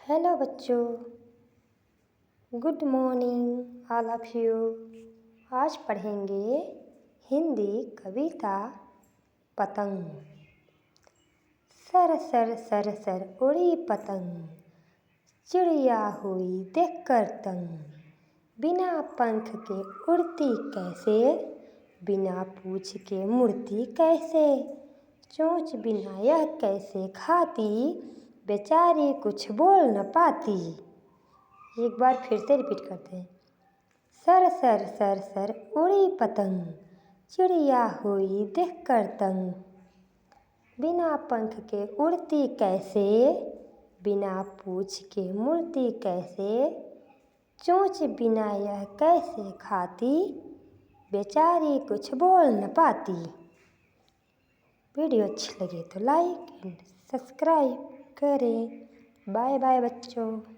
Hello बच्चों, good morning all of you. आज पढ़ेंगे हिंदी कविता पतंग। सर सर सर सर उड़ी पतंग, चिड़िया हुई देखकर तंग। बिना पंख के उड़ती कैसे, बिना पूँछ के मुड़ती कैसे। चोंच बिना यह कैसे खाती, बेचारी कुछ बोल न पाती। एक बार फिर से रिपीट करते हैं। सर सर सर सर उड़ी पतंग, चिड़िया हुई देखकर तंग। बिना पंख के उड़ती कैसे, बिना पूँछ के मुड़ती कैसे। चोंच बिना यह कैसे खाती, बेचारी कुछ बोल न पाती। वीडियो अच्छी लगे तो लाइक एंड सब्सक्राइब करें। बाय बाय बच्चों।